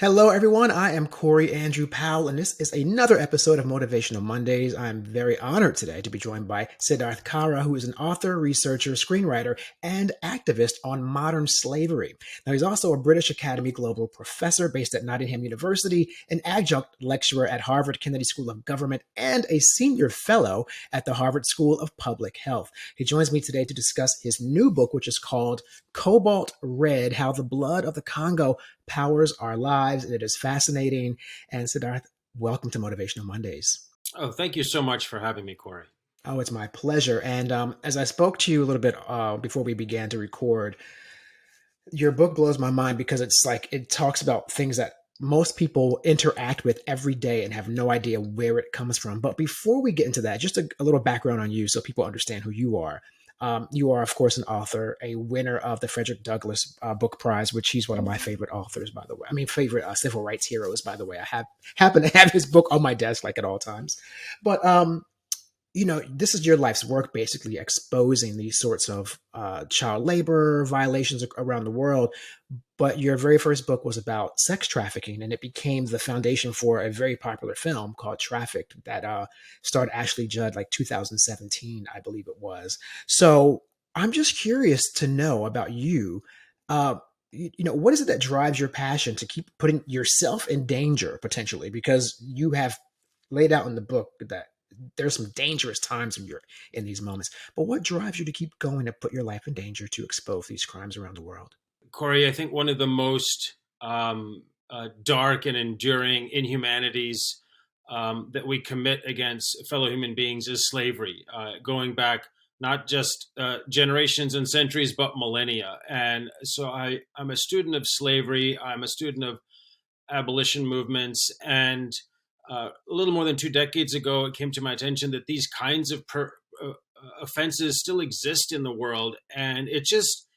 Hello, everyone. I am Corey Andrew Powell, and this is another episode of Motivational Mondays. I'm very honored today to be joined by Siddharth Kara, who is an author, researcher, screenwriter, and activist on modern slavery. Now, he's also a British Academy Global Professor based at Nottingham University, an adjunct lecturer at Harvard Kennedy School of Government, and a senior fellow at the Harvard School of Public Health. He joins me today to discuss his new book, which is called Cobalt Red: How the Blood of the Congo Powers Our Lives. And it is fascinating. And Siddharth, welcome to Motivational Mondays. Oh, thank you so much for having me, Corey. Oh, it's my pleasure. And as I spoke to you a little bit before we began to record, your book blows my mind because it's like it talks about things that most people interact with every day and have no idea where it comes from. But before we get into that, just a little background on you so people understand who you are. You are, of course, an author, a winner of the Frederick Douglass Book Prize, which he's one of my favorite authors, by the way. I mean, favorite civil rights heroes, by the way. I happen to have his book on my desk, like at all times. But this is your life's work, basically exposing these sorts of child labor violations around the world. But your very first book was about sex trafficking, and it became the foundation for a very popular film called Trafficked that starred Ashley Judd like 2017, I believe it was. So I'm just curious to know about you. What is it that drives your passion to keep putting yourself in danger potentially? Because you have laid out in the book that there's some dangerous times when you're in these moments. But what drives you to keep going to put your life in danger to expose these crimes around the world? Corey, I think one of the most dark and enduring inhumanities that we commit against fellow human beings is slavery, going back not just generations and centuries, but millennia. And so I'm a student of slavery. I'm a student of abolition movements. And a little more than 2 decades ago, it came to my attention that these kinds of offenses still exist in the world. And it just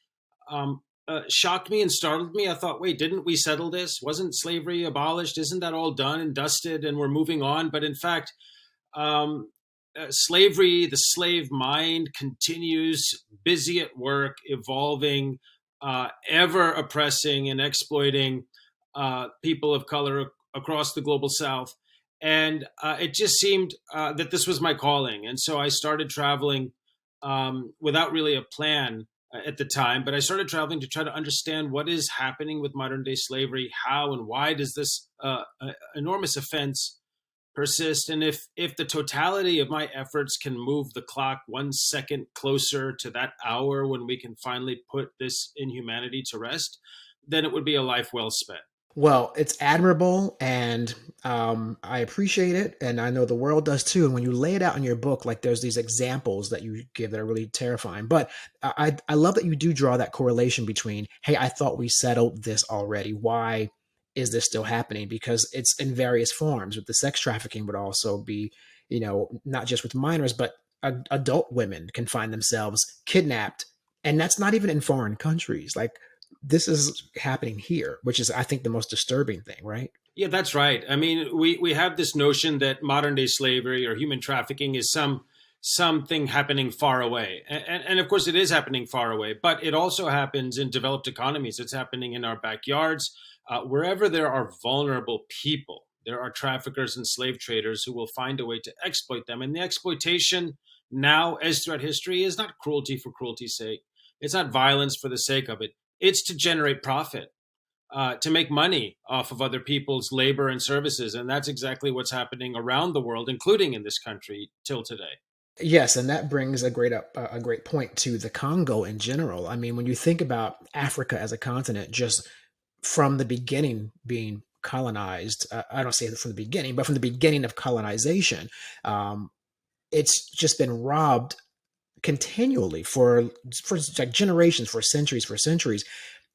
shocked me and startled me. I thought, wait, didn't we settle this? Wasn't slavery abolished? Isn't that all done and dusted and we're moving on? But in fact, slavery, the slave mind continues busy at work, evolving, ever oppressing and exploiting people of color across the global South. And it just seemed that this was my calling. And so I started traveling without really a plan at the time, but I started traveling to try to understand what is happening with modern day slavery, how and why does this enormous offense persist, and if the totality of my efforts can move the clock 1 second closer to that hour when we can finally put this inhumanity to rest, then it would be a life well spent. Well, it's admirable, and I appreciate it, and I know the world does too. And when you lay it out in your book, like there's these examples that you give that are really terrifying. But I love that you do draw that correlation between, hey, I thought we settled this already. Why is this still happening? Because it's in various forms. With the sex trafficking would also be, not just with minors, but adult women can find themselves kidnapped, and that's not even in foreign countries. Like this is happening here, which is, I think, the most disturbing thing, right? Yeah, that's right. I mean, we have this notion that modern day slavery or human trafficking is something happening far away, and of course it is happening far away. But it also happens in developed economies. It's happening in our backyards, wherever there are vulnerable people. There are traffickers and slave traders who will find a way to exploit them, and the exploitation now, as throughout history, is not cruelty for cruelty's sake. It's not violence for the sake of it. It's to generate profit, to make money off of other people's labor and services. And that's exactly what's happening around the world, including in this country till today. Yes, and that brings a great point to the Congo in general. I mean, when you think about Africa as a continent, just from the beginning being colonized, I don't say it from the beginning, but from the beginning of colonization, um, it's just been robbed continually for like generations, for centuries.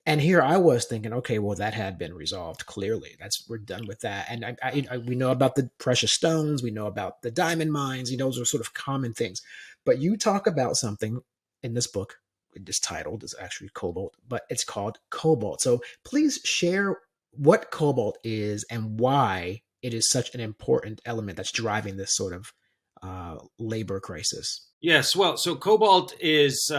And here I was thinking, okay, well, that had been resolved clearly. That's we're done with that. And we know about the precious stones, we know about the diamond mines. Those are sort of common things. But you talk about something in this book. This titled is actually Cobalt, but it's called Cobalt. So please share what Cobalt is and why it is such an important element that's driving this sort of labor crisis. Yes, well, so cobalt is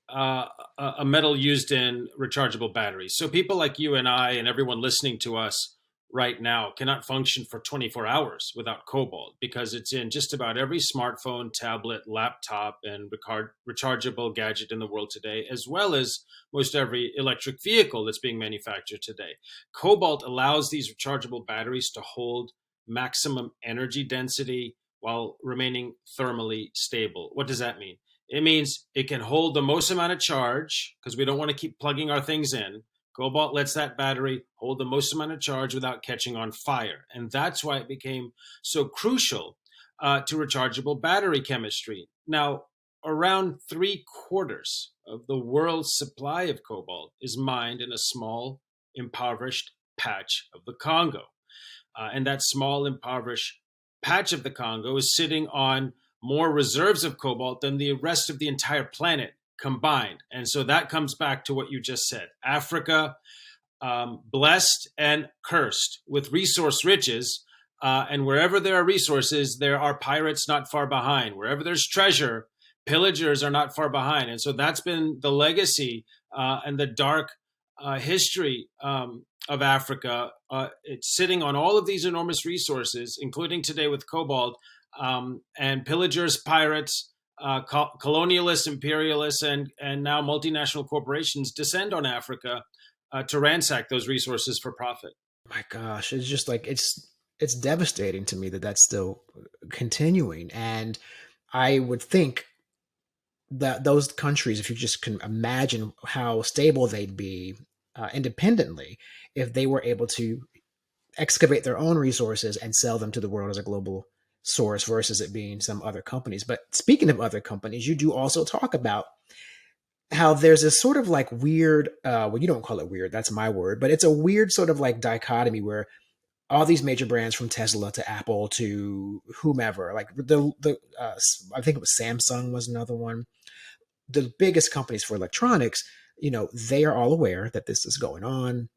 a metal used in rechargeable batteries. So people like you and I and everyone listening to us right now cannot function for 24 hours without cobalt because it's in just about every smartphone, tablet, laptop, and rechargeable gadget in the world today, as well as most every electric vehicle that's being manufactured today. Cobalt allows these rechargeable batteries to hold maximum energy density while remaining thermally stable. What does that mean? It means it can hold the most amount of charge because we don't want to keep plugging our things in. Cobalt lets that battery hold the most amount of charge without catching on fire. And that's why it became so crucial to rechargeable battery chemistry. Now, around 3/4 of the world's supply of cobalt is mined in a small, impoverished patch of the Congo. And that small, impoverished patch of the Congo is sitting on more reserves of cobalt than the rest of the entire planet combined. And so that comes back to what you just said. Africa, blessed and cursed with resource riches. And wherever there are resources, there are pirates not far behind. Wherever there's treasure, pillagers are not far behind. And so that's been the legacy and the dark history of Africa. It's sitting on all of these enormous resources, including today with cobalt, and pillagers, pirates, colonialists, imperialists, and now multinational corporations descend on Africa to ransack those resources for profit. My gosh, it's just like it's devastating to me that that's still continuing. And I would think that those countries, if you just can imagine how stable they'd be independently, if they were able to excavate their own resources and sell them to the world as a global source versus it being some other companies. But speaking of other companies, you do also talk about how there's this sort of like weird, well, you don't call it weird, that's my word, but it's a weird sort of like dichotomy where all these major brands from Tesla to Apple to whomever, like I think it was Samsung was another one, the biggest companies for electronics, they are all aware that this is going on.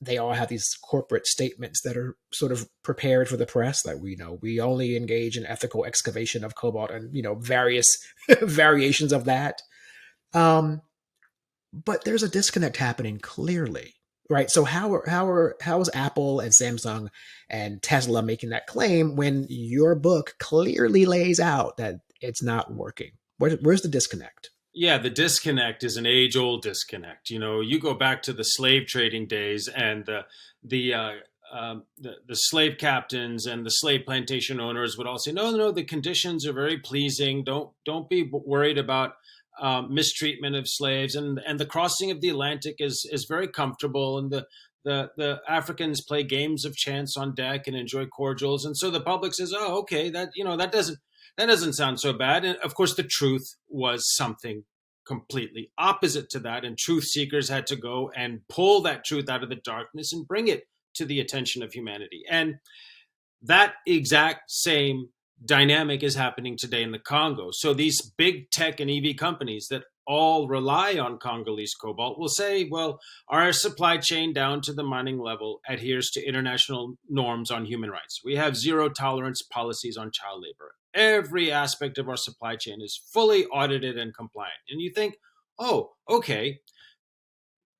They all have these corporate statements that are sort of prepared for the press that we only engage in ethical excavation of cobalt and various variations of that. Um, but there's a disconnect happening clearly, right? So how is Apple and Samsung and Tesla making that claim when your book clearly lays out that it's not working? Where's the disconnect? Yeah, the disconnect is an age-old disconnect. You go back to the slave trading days, and the slave captains and the slave plantation owners would all say, "No, no, the conditions are very pleasing. Don't be worried about mistreatment of slaves, and the crossing of the Atlantic is very comfortable, and the Africans play games of chance on deck and enjoy cordials." And so the public says, "Oh, okay, that doesn't sound so bad." And of course, the truth was something completely opposite to that. And truth seekers had to go and pull that truth out of the darkness and bring it to the attention of humanity. And that exact same dynamic is happening today in the Congo. So these big tech and EV companies that all rely on Congolese cobalt will say, well, our supply chain down to the mining level adheres to international norms on human rights. We have zero tolerance policies on child labor. Every aspect of our supply chain is fully audited and compliant. And you think, oh, okay.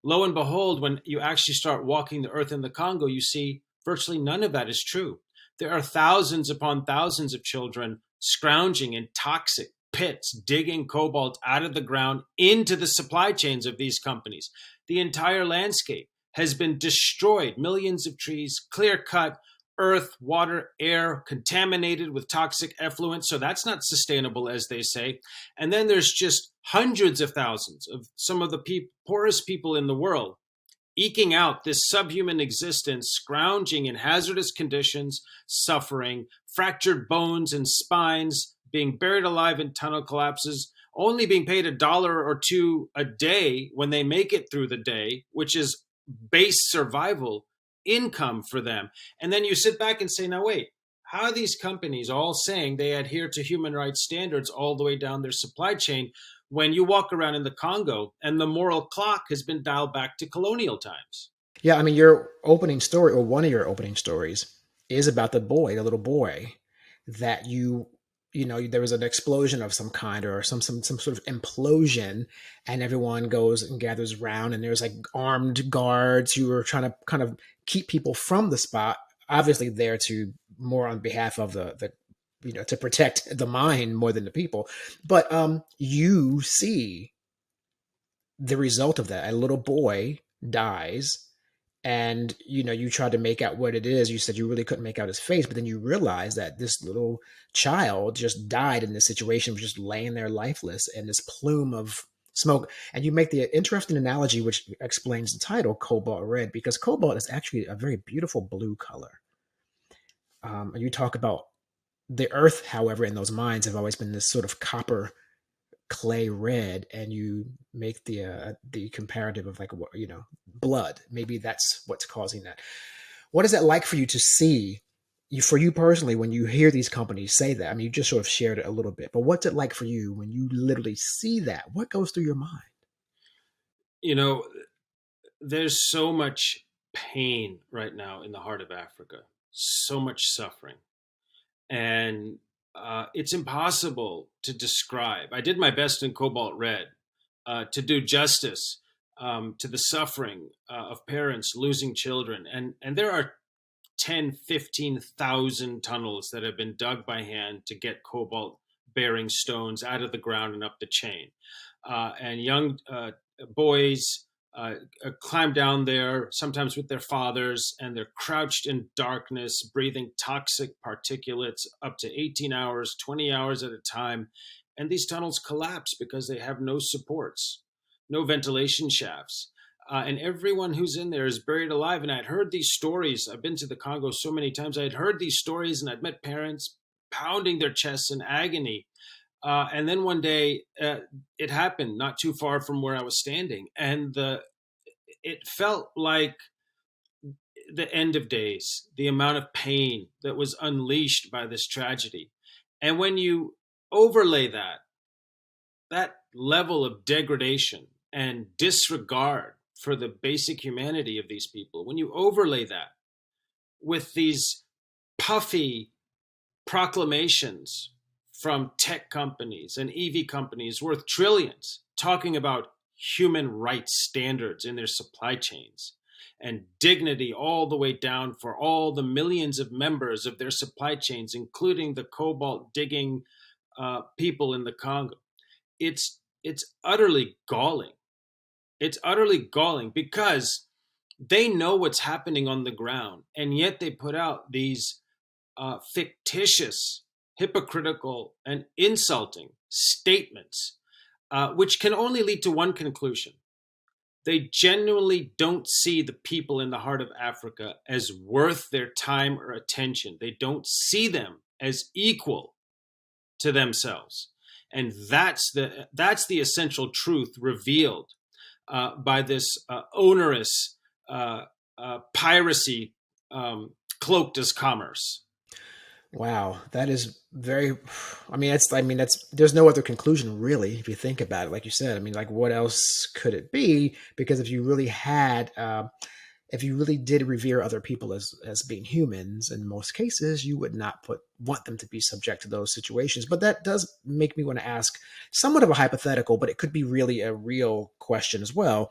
Lo and behold, when you actually start walking the earth in the Congo, you see virtually none of that is true. There are thousands upon thousands of children scrounging in toxic pits, digging cobalt out of the ground into the supply chains of these companies. The entire landscape has been destroyed. Millions of trees, clear cut, earth, water, air contaminated with toxic effluent. So that's not sustainable, as they say. And then there's just hundreds of thousands of some of the poorest people in the world eking out this subhuman existence, scrounging in hazardous conditions, suffering, fractured bones and spines, being buried alive in tunnel collapses, only being paid $1 or $2 a day when they make it through the day, which is base survival income for them. And then you sit back and say, now wait, how are these companies all saying they adhere to human rights standards all the way down their supply chain when you walk around in the Congo and the moral clock has been dialed back to colonial times? Yeah, I mean, your opening story, or one of your opening stories, is about the little boy that you there was an explosion of some kind, or some sort of implosion, and everyone goes and gathers around, and there's like armed guards who are trying to kind of keep people from the spot, obviously there to more on behalf of the to protect the mine more than the people. But you see the result of that. A little boy dies, and you try to make out what it is. You said you really couldn't make out his face, but then you realize that this little child just died in this situation, was just laying there lifeless in this plume of smoke. And you make the interesting analogy, which explains the title, Cobalt Red, because cobalt is actually a very beautiful blue color. And you talk about the earth, however, in those mines have always been this sort of copper clay red, and you make the comparative of like, blood. Maybe that's what's causing that. What is it like for you to see, for you personally, when you hear these companies say that? I mean, you just sort of shared it a little bit, but what's it like for you when you literally see that? What goes through your mind? You know, there's so much pain right now in the heart of Africa, so much suffering. And it's impossible to describe. I did my best in Cobalt Red to do justice to the suffering of parents losing children. And there are 10, 15,000 tunnels that have been dug by hand to get cobalt bearing stones out of the ground and up the chain. And young boys climb down there, sometimes with their fathers, and they're crouched in darkness, breathing toxic particulates up to 18 hours, 20 hours at a time. And these tunnels collapse because they have no supports, no ventilation shafts. And everyone who's in there is buried alive. And I'd heard these stories. I've been to the Congo so many times. I'd heard these stories, and I'd met parents pounding their chests in agony. And then one day, it happened not too far from where I was standing, and it felt like the end of days. The amount of pain that was unleashed by this tragedy, and when you overlay that level of degradation and disregard for the basic humanity of these people, when you overlay that with these puffy proclamations from tech companies and EV companies worth trillions talking about human rights standards in their supply chains and dignity all the way down for all the millions of members of their supply chains, including the cobalt digging people in the Congo. It's utterly galling. It's utterly galling because they know what's happening on the ground, and yet they put out these fictitious, hypocritical, and insulting statements, which can only lead to one conclusion. They genuinely don't see the people in the heart of Africa as worth their time or attention. They don't see them as equal to themselves. And that's the essential truth revealed by this onerous piracy cloaked as commerce. Wow, that is very. That's. There's no other conclusion really, if you think about it. Like you said, I mean, like what else could it be? Because if you really did revere other people as being humans, in most cases, you would not want them to be subject to those situations. But that does make me want to ask somewhat of a hypothetical, but it could be really a real question as well.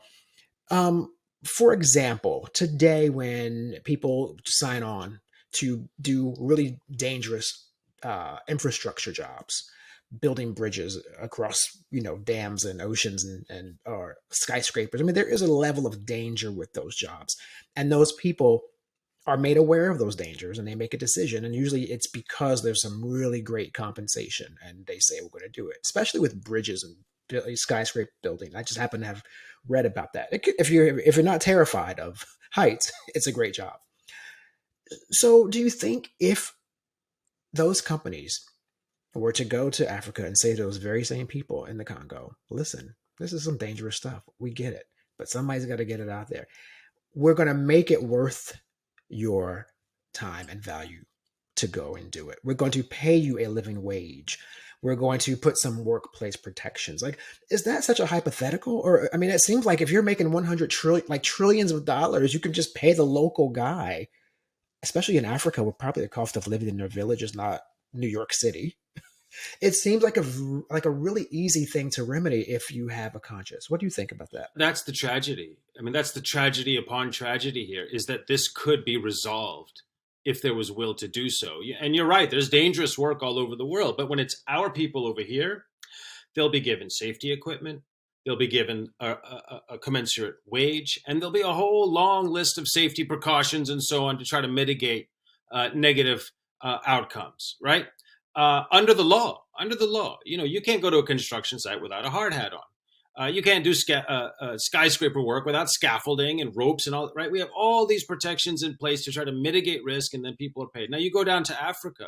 For example, today when people sign on to do really dangerous infrastructure jobs, building bridges across dams and oceans and or skyscrapers. I mean, there is a level of danger with those jobs, and those people are made aware of those dangers, and they make a decision. And usually, it's because there's some really great compensation, and they say we're going to do it, especially with bridges and skyscraper building. I just happen to have read about that. If you're not terrified of heights, it's a great job. So, do you think if those companies were to go to Africa and say to those very same people in the Congo, listen, this is some dangerous stuff. We get it, but somebody's got to get it out there. We're going to make it worth your time and value to go and do it. We're going to pay you a living wage. We're going to put some workplace protections. Like, is that such a hypothetical? Or, I mean, it seems like if you're making 100 trillion, like trillions of dollars, you can just pay the local guy, especially in Africa, where probably the cost of living in their village is not New York City. It seems like a really easy thing to remedy if you have a conscience. What do you think about that? That's the tragedy. I mean, that's the tragedy upon tragedy here, is that this could be resolved if there was will to do so. And you're right, there's dangerous work all over the world. But when it's our people over here, they'll be given safety equipment, they'll be given a commensurate wage, and there'll be a whole long list of safety precautions and so on to try to mitigate negative outcomes, right? Under the law, you can't go to a construction site without a hard hat on. You can't do skyscraper work without scaffolding and ropes and all, right? We have all these protections in place to try to mitigate risk, and then people are paid. Now you go down to Africa,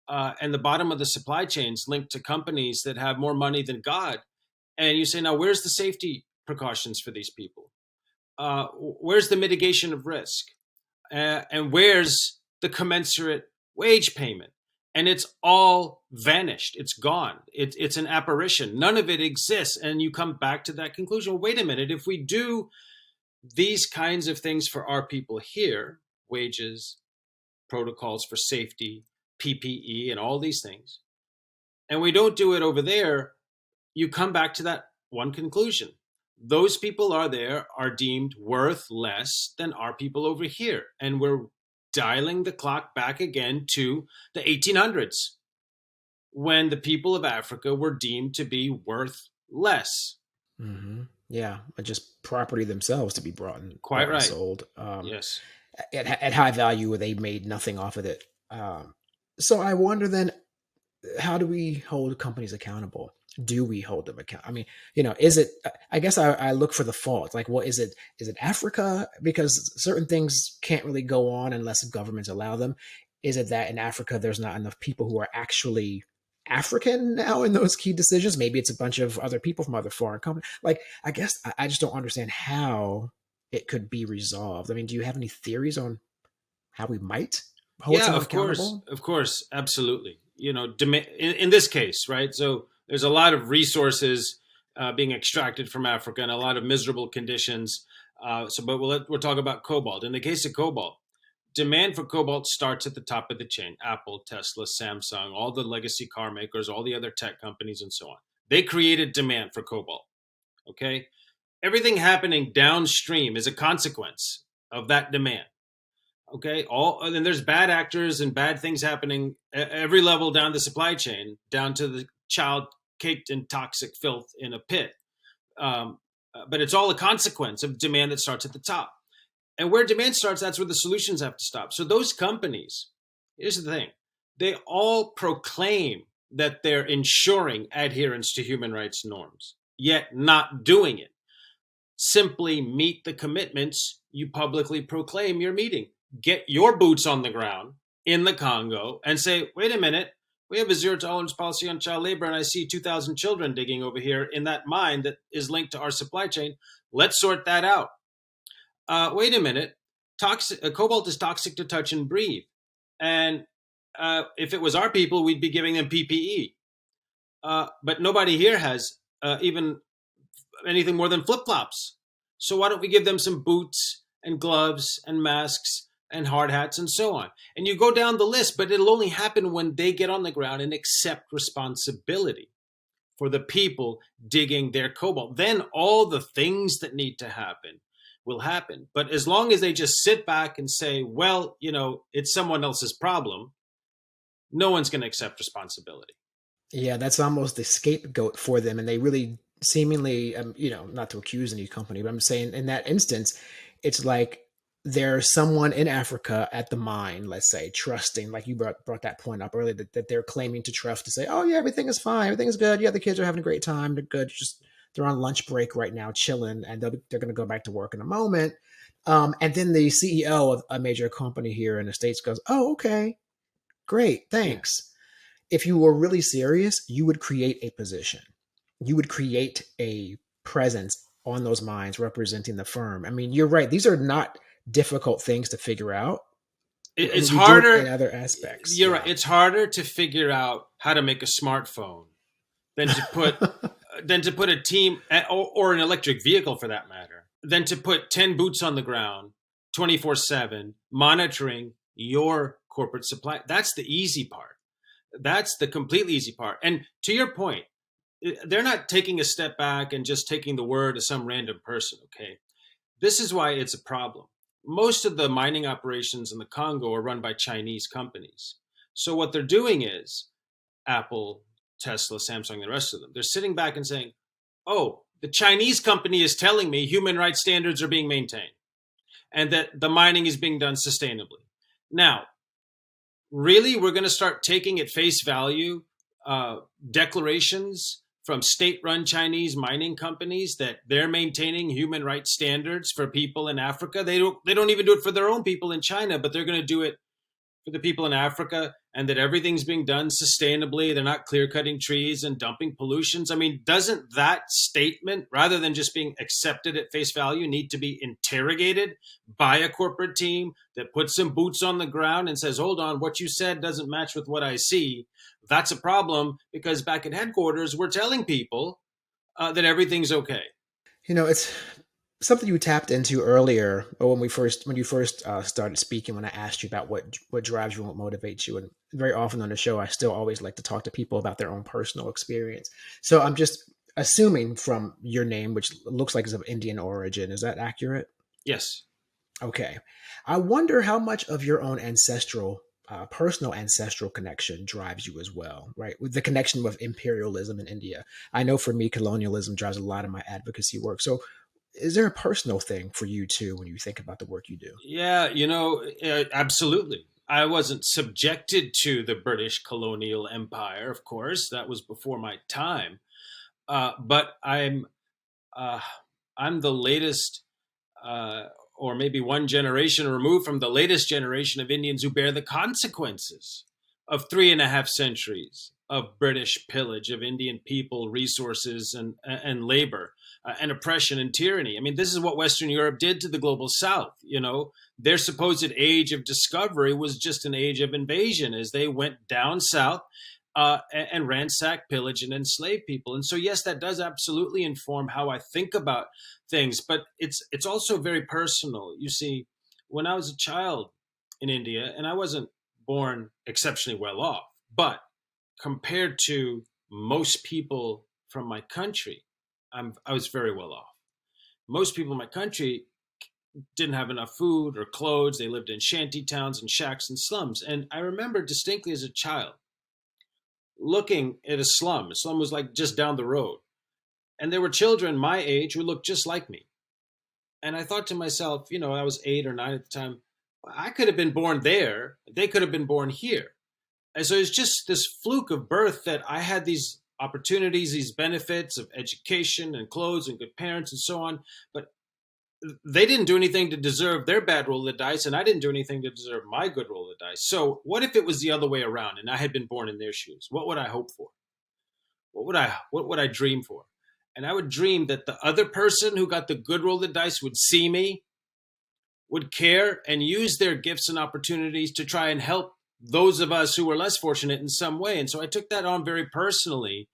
and the bottom of the supply chains linked to companies that have more money than God, and you say, now where's the safety precautions for these people? Where's the mitigation of risk? And where's the commensurate wage payment? And it's all vanished. It's gone. It's an apparition. None of it exists. And you come back to that conclusion. Well, wait a minute. If we do these kinds of things for our people here, wages, protocols for safety, PPE, and all these things, and we don't do it over there, you come back to that one conclusion. Those people are deemed worth less than our people over here. And we're dialing the clock back again to the 1800s, when the people of Africa were deemed to be worth less. Mm-hmm. Yeah, just property themselves to be Quite bought and right. sold Yes. at high value, where they made nothing off of it. So I wonder then, how do we hold companies accountable? Do we hold them accountable? I mean, is it? I guess I look for the fault. Like, what is it? Is it Africa? Because certain things can't really go on unless governments allow them. Is it that in Africa there's not enough people who are actually African now in those key decisions? Maybe it's a bunch of other people from other foreign companies. Like, I guess I just don't understand how it could be resolved. I mean, do you have any theories on how we might hold Yeah, someone of course. accountable? Of course. Absolutely. In this case, right? So there's a lot of resources being extracted from Africa and a lot of miserable conditions. But we'll talk about cobalt. In the case of cobalt, demand for cobalt starts at the top of the chain. Apple, Tesla, Samsung, all the legacy car makers, all the other tech companies, and so on. They created demand for cobalt. Okay. Everything happening downstream is a consequence of that demand. Okay. And then there's bad actors and bad things happening at every level down the supply chain, down to the child caked in toxic filth in a pit. But it's all a consequence of demand that starts at the top. And where demand starts, that's where the solutions have to stop. So those companies, here's the thing, they all proclaim that they're ensuring adherence to human rights norms, yet not doing it. Simply meet the commitments you publicly proclaim you're meeting. Get your boots on the ground in the Congo and say, wait a minute, we have a zero tolerance policy on child labor, and I see 2,000 children digging over here in that mine that is linked to our supply chain. Let's sort that out. Wait a minute, cobalt is toxic to touch and breathe. And if it was our people, we'd be giving them PPE. But nobody here has even anything more than flip-flops. So why don't we give them some boots and gloves and masks and hard hats and so on? And you go down the list, but it'll only happen when they get on the ground and accept responsibility for the people digging their cobalt. Then all the things that need to happen will happen. But as long as they just sit back and say, well, it's someone else's problem, no one's going to accept responsibility. Yeah, that's almost the scapegoat for them, and they really seemingly, not to accuse any company, but I'm saying in that instance, it's like there's someone in Africa at the mine, let's say, trusting, like you brought that point up earlier, that they're claiming to trust to say, oh yeah, everything is fine, everything is good, yeah, the kids are having a great time, they're good, just they're on lunch break right now, chilling, and they're going to go back to work in a moment. And then the CEO of a major company here in the States goes, oh, okay, great, Yeah. thanks. If you were really serious, you would create a position. You would create a presence on those mines representing the firm. I mean, you're right. These are not difficult things to figure out. It's We do it in harder. other aspects. You're right. Yeah. It's harder to figure out how to make a smartphone than to put a team, or an electric vehicle for that matter, than to put 10 boots on the ground 24/7 monitoring your corporate supply. That's the easy part. That's the completely easy part. And to your point, they're not taking a step back and just taking the word of some random person. Okay, this is why it's a problem. Most of the mining operations in the Congo are run by Chinese companies. So what they're doing is Apple, Tesla, Samsung, and the rest of them, they're sitting back and saying, oh, the Chinese company is telling me human rights standards are being maintained and that the mining is being done sustainably. Now, really, we're going to start taking at face value uh, declarations from state-run Chinese mining companies that they're maintaining human rights standards for people in Africa. They don't even do it for their own people in China, but they're going to do it for the people in Africa, and that everything's being done sustainably. They're not clear cutting trees and dumping pollutions. I mean, doesn't that statement, rather than just being accepted at face value, need to be interrogated by a corporate team that puts some boots on the ground and says, hold on, what you said doesn't match with what I see? That's a problem, because back at headquarters, we're telling people that everything's okay. It's something you tapped into earlier, or when you first started speaking. When I asked you about what drives you and what motivates you, and very often on the show, I still always like to talk to people about their own personal experience. So I'm just assuming from your name, which looks like it's of Indian origin, is that accurate? Yes. Okay. I wonder how much of your own personal ancestral connection drives you as well, right? With the connection with imperialism in India. I know for me, colonialism drives a lot of my advocacy work. So, is there a personal thing for you too when you think about the work you do? Yeah, absolutely. I wasn't subjected to the British colonial empire, of course. That was before my time. But uh, I'm the latest, uh, or maybe one generation removed from the latest generation of Indians who bear the consequences of 3.5 centuries of British pillage of Indian people, resources, and labor, and oppression and tyranny. I mean, this is what Western Europe did to the global South. Their supposed age of discovery was just an age of invasion as they went down south and ransack, pillage, and enslave people. And so, yes, that does absolutely inform how I think about things. But it's also very personal. You see, when I was a child in India, and I wasn't born exceptionally well off, but compared to most people from my country, I was very well off. Most people in my country didn't have enough food or clothes. They lived in shanty towns and shacks and slums. And I remember distinctly as a child looking at a slum. A slum was like just down the road. And there were children my age who looked just like me. And I thought to myself, I was 8 or 9 at the time, I could have been born there. They could have been born here. And so it's just this fluke of birth that I had these opportunities, these benefits of education and clothes and good parents and so on. But they didn't do anything to deserve their bad roll of the dice, and I didn't do anything to deserve my good roll of the dice. So what if it was the other way around and I had been born in their shoes? What would I hope for? What would I dream for? And I would dream that the other person who got the good roll of the dice would see me, would care, and use their gifts and opportunities to try and help those of us who were less fortunate in some way. And so I took that on very personally,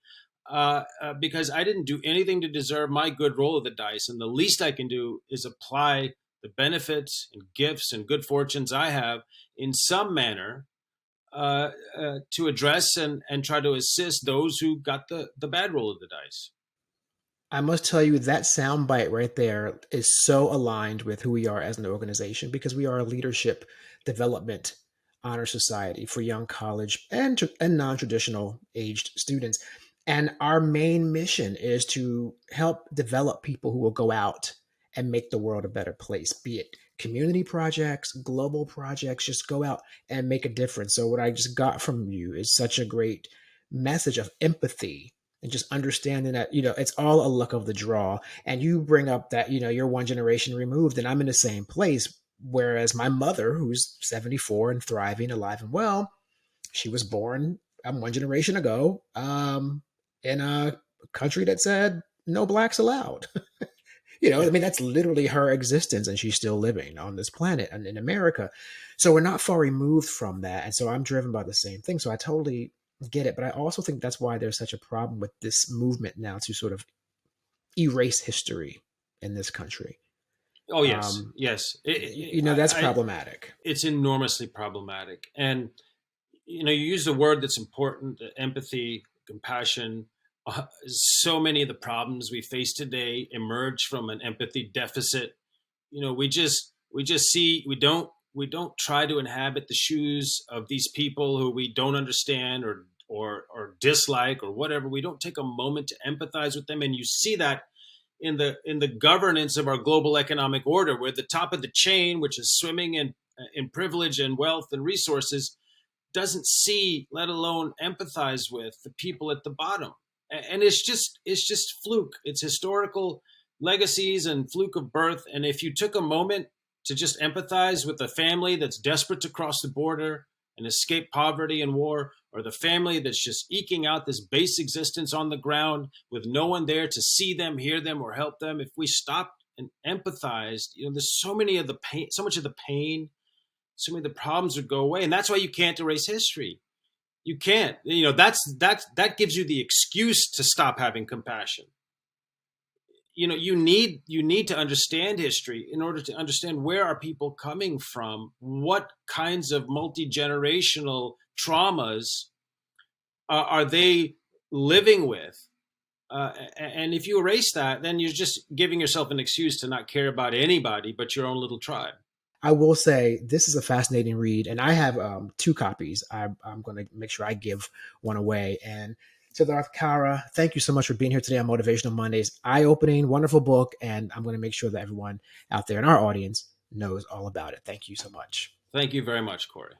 because I didn't do anything to deserve my good roll of the dice. And the least I can do is apply the benefits and gifts and good fortunes I have in some manner to address and try to assist those who got the bad roll of the dice. I must tell you that soundbite right there is so aligned with who we are as an organization, because we are a leadership development honor society for young college and non-traditional aged students. And our main mission is to help develop people who will go out and make the world a better place, be it community projects, global projects, just go out and make a difference. So what I just got from you is such a great message of empathy and just understanding that it's all a luck of the draw. And you bring up that you're one generation removed and I'm in the same place, whereas my mother, who's 74 and thriving, alive and well, she was born one generation ago, in a country that said no blacks allowed. I Yeah. mean, that's literally her existence, and she's still living on this planet and in America. So we're not far removed from that. And so I'm driven by the same thing. So I totally get it. But I also think that's why there's such a problem with this movement now to sort of erase history in this country. Oh yes, Um, yes. that's problematic. It's enormously problematic, and You use a word that's important: empathy, compassion. So many of the problems we face today emerge from an empathy deficit. We don't try to inhabit the shoes of these people who we don't understand or dislike or whatever. We don't take a moment to empathize with them, and you see that in the governance of our global economic order, where the top of the chain, which is swimming in privilege and wealth and resources, doesn't see, let alone empathize with, the people at the bottom. And it's just fluke. It's historical legacies and fluke of birth. And if you took a moment to just empathize with a family that's desperate to cross the border and escape poverty and war, or the family that's just eking out this base existence on the ground with no one there to see them, hear them, or help them, if we stopped and empathized, there's so much of the pain, so many of the problems would go away. And that's why you can't erase history. You can't. That gives you the excuse to stop having compassion. You need to understand history in order to understand where are people coming from, what kinds of multi-generational traumas are they living with. And if you erase that, then you're just giving yourself an excuse to not care about anybody but your own little tribe. I will say this is a fascinating read, and I have two copies. I'm going to make sure I give one away. And Siddharth Kara, thank you so much for being here today on Motivational Mondays. Eye-opening, wonderful book, and I'm going to make sure that everyone out there in our audience knows all about it. Thank you so much. Thank you very much, Corey.